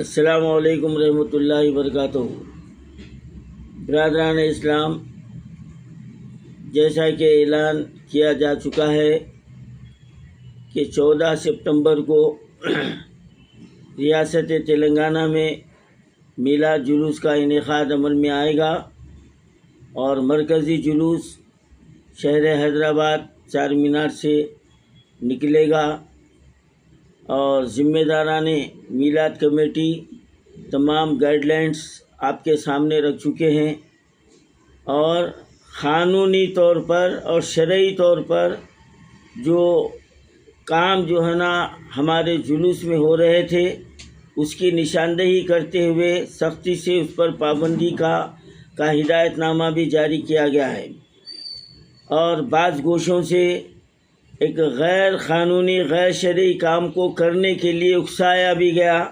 السلام علیکم رحمۃ اللہ وبرکاتہ۔ برادران اسلام، جیسا کہ اعلان کیا جا چکا ہے کہ 14 سپتمبر کو ریاست تلنگانہ میں میلاد جلوس کا انعقاد عمل میں آئے گا اور مرکزی جلوس شہر حیدرآباد چار مینار سے نکلے گا اور ذمہ داران میلاد کمیٹی تمام گائیڈ لائنس آپ کے سامنے رکھ چکے ہیں اور قانونی طور پر اور شرعی طور پر جو کام جو ہے نا ہمارے جلوس میں ہو رہے تھے اس کی نشاندہی کرتے ہوئے سختی سے اس پر پابندی کا ہدایت نامہ بھی جاری کیا گیا ہے اور بعض گوشوں سے ایک غیر قانونی غیر شرعی کام کو کرنے کے لیے اکسایا بھی گیا۔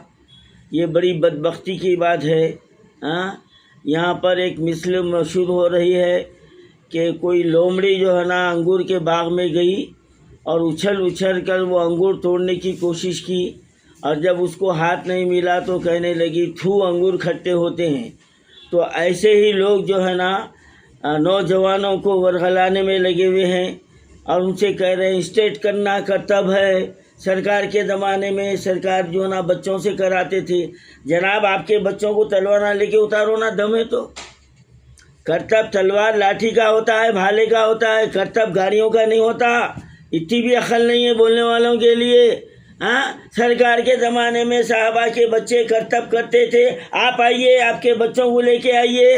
یہ بڑی بدبختی کی بات ہے۔ یہاں پر ایک مثل مشہور ہو رہی ہے کہ کوئی لومڑی جو ہے نا انگور کے باغ میں گئی اور اچھل کر وہ انگور توڑنے کی کوشش کی اور جب اس کو ہاتھ نہیں ملا تو کہنے لگی تھو انگور کھٹے ہوتے ہیں۔ تو ایسے ہی لوگ جو ہے نا نوجوانوں کو ورغلانے میں لگے ہوئے ہیں اور ان سے کہہ رہے ہیں اسٹیٹ کرنا کرتب ہے۔ سرکار کے زمانے میں سرکار جو نا بچوں سے کراتے تھے، جناب آپ کے بچوں کو تلوار نہ لے کے اتارو نا، دم ہے تو۔ کرتب تلوار لاٹھی کا ہوتا ہے، بھالے کا ہوتا ہے، کرتب گاڑیوں کا نہیں ہوتا۔ اتنی بھی عقل نہیں ہے بولنے والوں کے لیے۔ سرکار کے زمانے میں صحابہ کے بچے کرتب کرتے تھے، آپ آئیے آپ کے بچوں کو لے کے آئیے۔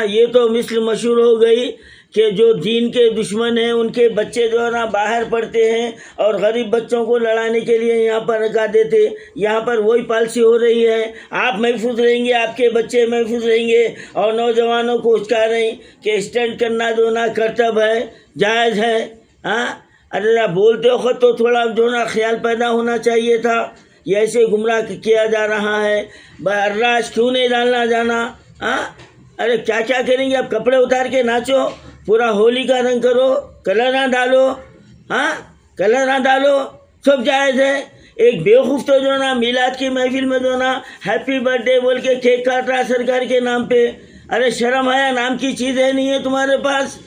یہ تو مثل مشہور ہو گئی کہ جو دین کے دشمن ہیں ان کے بچے جو ہے نا باہر پڑھتے ہیں اور غریب بچوں کو لڑانے کے لیے یہاں پر رکھا دیتے۔ یہاں پر وہی پالیسی ہو رہی ہے، آپ محفوظ رہیں گے، آپ کے بچے محفوظ رہیں گے اور نوجوانوں کو اچکا رہے ہیں کہ اسٹینڈ کرنا جو نا کرتب ہے، جائز ہے۔ ارے بولتے وقت تو تھوڑا جو نا خیال پیدا ہونا چاہیے تھا۔ یہ ایسے گمراہ کیا جا رہا ہے، اراش کیوں نہیں ڈالنا جانا؟ ارے کیا کیا کریں گے؟ اب کپڑے اتار کے ناچو، پورا ہولی کا رنگ کرو، کلر نہ ڈالو، کلر نہ ڈالو، سب جائز ہے۔ ایک بیوقوف تو جو نا میلاد کی محفل میں جو نا ہیپی برتھ ڈے بول کے کیک کاٹ رہا سرکار کے نام پہ۔ ارے شرم حیا نام کی چیز ہے نہیں ہے تمہارے پاس؟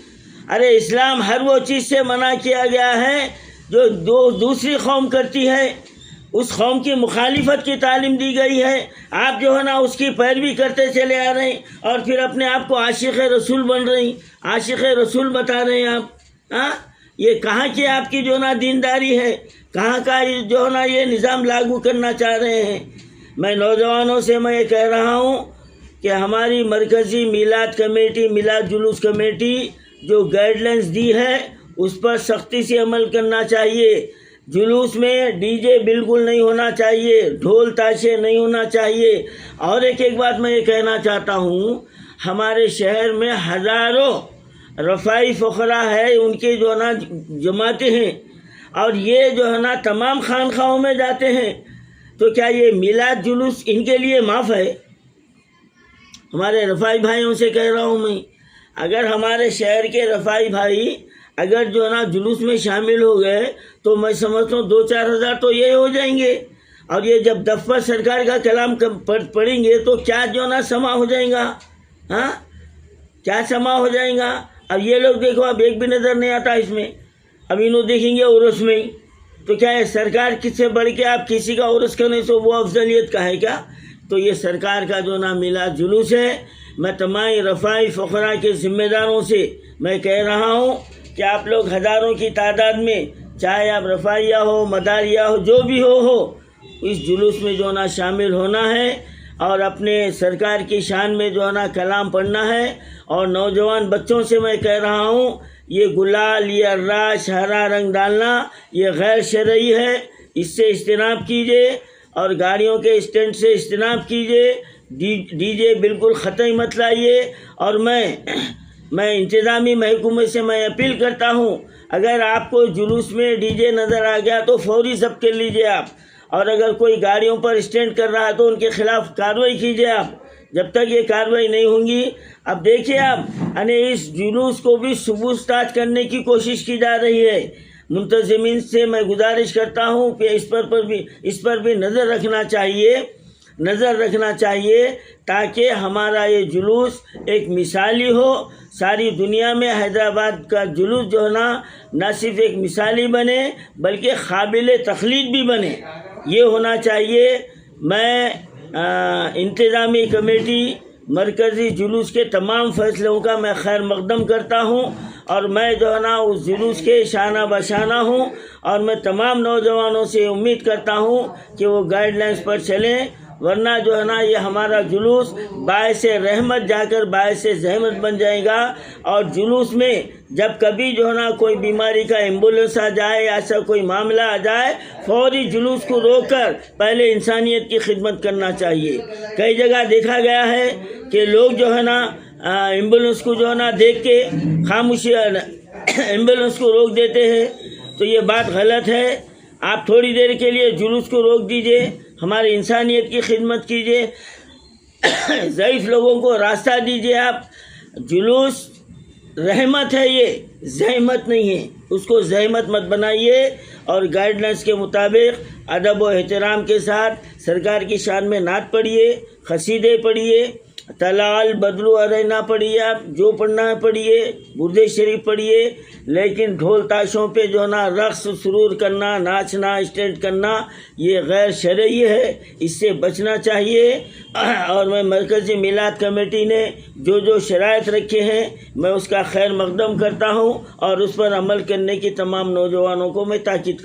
ارے اسلام ہر وہ چیز سے منع کیا گیا ہے جو دوسری قوم کرتی ہے، اس قوم کی مخالفت کی تعلیم دی گئی ہے۔ آپ جو ہے نا اس کی پیروی کرتے چلے آ رہے ہیں اور پھر اپنے آپ کو عاشق رسول بن رہے ہیں، عاشق رسول بتا رہے ہیں آپ۔ یہ کہاں کی آپ کی جو نا دینداری ہے؟ کہاں کا جو ہے نا یہ نظام لاگو کرنا چاہ رہے ہیں؟ میں نوجوانوں سے میں یہ کہہ رہا ہوں کہ ہماری مرکزی میلاد کمیٹی، میلاد جلوس کمیٹی جو گائیڈ لائنس دی ہے اس پر سختی سے عمل کرنا چاہیے۔ جلوس میں ڈی جے بالکل نہیں ہونا چاہیے، ڈھول تاشے نہیں ہونا چاہیے۔ اور ایک بات میں یہ کہنا چاہتا ہوں، ہمارے شہر میں ہزاروں رفاعی فقراء ہے، ان کے جو ہے نا جماعتیں ہیں اور یہ جو ہے نا تمام خانقاہوں میں جاتے ہیں، تو کیا یہ میلاد جلوس ان کے لیے معاف ہے؟ ہمارے رفاعی بھائیوں سے کہہ رہا ہوں میں، اگر ہمارے شہر کے رفاعی بھائی اگر جو ہے نا جلوس میں شامل ہو گئے تو میں سمجھتا ہوں 2-4 ہزار تو یہ ہو جائیں گے، اور یہ جب دفتر سرکار کا کلام پڑھیں گے تو کیا جو ہے نا سما ہو جائیں گا؟ کیا سما ہو جائیں گا؟ اب یہ لوگ دیکھو، اب ایک بھی نظر نہیں آتا اس میں، اب انہوں دیکھیں گے عرس میں ہی، تو کیا ہے سرکار کس سے بڑھ کے آپ کسی کا عرس کرنے سے وہ افضلیت کا ہے کیا؟ تو یہ سرکار کا جو نا میلاد جلوس ہے، میں تمام رفاعی فقراء کے ذمہ داروں سے میں کہہ رہا ہوں کہ آپ لوگ ہزاروں کی تعداد میں، چاہے آپ رفاعیہ ہو، مداریہ ہو، جو بھی ہو اس جلوس میں جو نا شامل ہونا ہے اور اپنے سرکار کی شان میں جو ہے نا کلام پڑھنا ہے۔ اور نوجوان بچوں سے میں کہہ رہا ہوں، یہ گلال، یہ اراش، ہرا رنگ ڈالنا یہ غیر شرعی ہے، اس سے اجتناب کیجیے اور گاڑیوں کے اسٹینڈ سے اجتناب کیجیے، ڈی جے بالکل خطائی مت لائیے۔ اور میں انتظامی محکمے سے میں اپیل کرتا ہوں، اگر آپ کو جلوس میں ڈی جے نظر آ گیا تو فوری ضبط کر لیجیے آپ، اور اگر کوئی گاڑیوں پر اسٹینڈ کر رہا ہے تو ان کے خلاف کارروائی کیجیے آپ۔ جب تک یہ کارروائی نہیں ہوں گی، اب دیکھیے آپ اس جلوس کو بھی سبوز تاج کرنے کی کوشش کی جا رہی ہے۔ منتظمین سے میں گزارش کرتا ہوں کہ اس پر بھی نظر رکھنا چاہیے نظر رکھنا چاہیے تاکہ ہمارا یہ جلوس ایک مثالی ہو. ساری دنیا میں حیدرآباد کا جلوس جو ہے نہ صرف ایک مثالی بنے بلکہ قابل تقلید بھی بنے. یہ ہونا چاہیے. میں انتظامی کمیٹی مرکزی جلوس کے تمام فیصلوں کا میں خیر مقدم کرتا ہوں اور میں جو ہے نا اس جلوس کے شانہ بشانہ ہوں اور میں تمام نوجوانوں سے امید کرتا ہوں کہ وہ گائیڈ لائنز پر چلیں، ورنہ جو ہے نا یہ ہمارا جلوس باعث رحمت جا کر باعث زحمت بن جائے گا. اور جلوس میں جب کبھی جو ہے نا کوئی بیماری کا ایمبولینس آ جائے یا ایسا کوئی معاملہ آ جائے، فوری جلوس کو روک کر پہلے انسانیت کی خدمت کرنا چاہیے. کئی جگہ دیکھا گیا ہے کہ لوگ جو ہے نا ایمبولینس کو جو ہے نا دیکھ کے خاموشی ایمبولینس کو روک دیتے ہیں، تو یہ بات غلط ہے. آپ تھوڑی دیر کے لیے جلوس کو روک دیجئے، ہماری انسانیت کی خدمت کیجئے، ضعیف لوگوں کو راستہ دیجئے. آپ جلوس رحمت ہے، یہ زحمت نہیں ہے، اس کو زحمت مت بنائیے اور گائیڈ لائنس کے مطابق ادب و احترام کے ساتھ سرکار کی شان میں نعت پڑھیے، قصیدے پڑھیے، تلال بدلو ارینا پڑھیے، آپ جو پڑھنا ہے پڑھیے، برد شریف پڑھیے، لیکن ڈھول تاشوں پہ جو ہے نا رقص سرور کرنا، ناچنا، اسٹنٹ کرنا یہ غیر شرعی ہے، اس سے بچنا چاہیے. اور میں مرکزی میلاد کمیٹی نے جو شرائط رکھے ہیں میں اس کا خیر مقدم کرتا ہوں اور اس پر عمل کرنے کی تمام نوجوانوں کو میں تاکید کرتا ہوں.